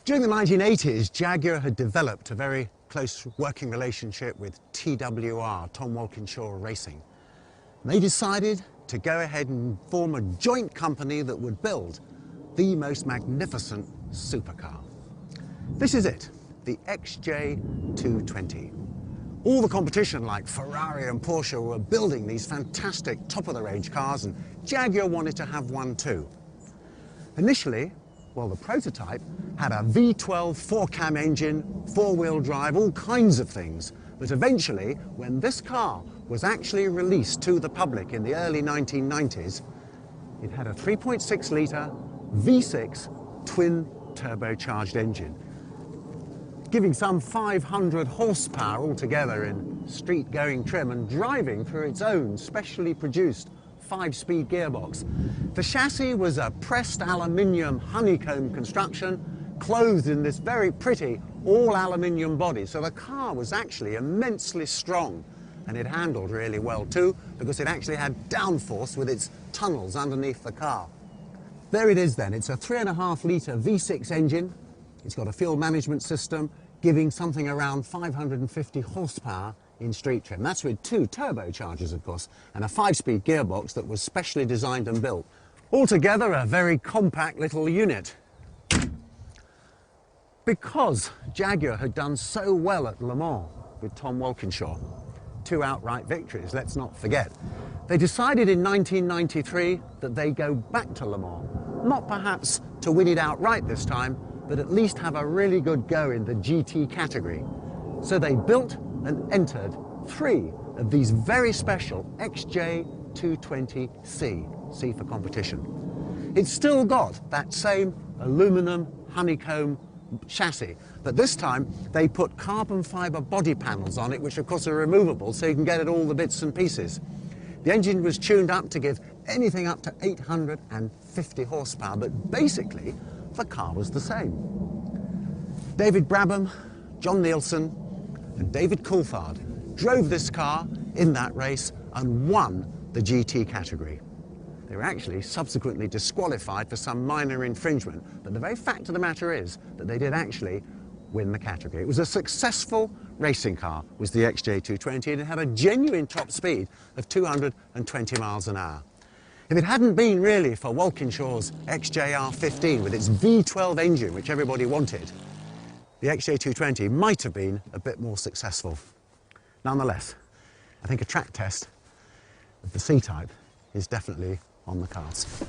During the 1980s, Jaguar had developed a very close working relationship with TWR, Tom Walkinshaw Racing. They decided to go ahead and form a joint company that would build the most magnificent supercar. This is it, the XJ220. All the competition like Ferrari and Porsche were building these fantastic top-of-the-range cars, and Jaguar wanted to have one too. Initially, well, the prototype had a V12 4-cam engine, four-wheel drive, all kinds of things. But eventually, when this car was actually released to the public in the early 1990s, it had a 3.6-litre V6 twin turbocharged engine, giving some 500 horsepower altogether in street-going trim and driving through its own specially produced 5-speed gearbox. The chassis was a pressed aluminium honeycomb construction, clothed in this very pretty all-aluminium body, so the car was actually immensely strong, and it handled really well too, because it actually had downforce with its tunnels underneath the car. There it is then, it's a 3.5-litre V6 engine. It's got a fuel management system, giving something around 550 horsepower in street trim. That's with 2 turbochargers, of course, and a 5-speed gearbox that was specially designed and built. Altogether, a very compact little unit. Because Jaguar had done so well at Le Mans with Tom Walkinshaw, 2 outright victories, let's not forget, they decided in 1993 that they'd go back to Le Mans. Not perhaps to win it outright this time, but at least have a really good go in the GT category. So they built and entered 3 of these very special XJ220 C, C for competition. It's still got that same aluminum honeycomb chassis, but this time they put carbon fibre body panels on it, which of course are removable, so you can get at all the bits and pieces. The engine was tuned up to give anything up to 850 horsepower, but basically the car was the same. David Brabham, John Nielsen and David Coulthard drove this car in that race and won the GT category. They were actually subsequently disqualified for some minor infringement, but the very fact of the matter is that they did actually win the category. It was a successful racing car, was the XJ220, and it had a genuine top speed of 220 miles an hour. If it hadn't been really for Walkinshaw's XJR15 with its V12 engine, which everybody wanted, the XJ220 might have been a bit more successful. Nonetheless, I think a track test of the C-type is definitely on the cards.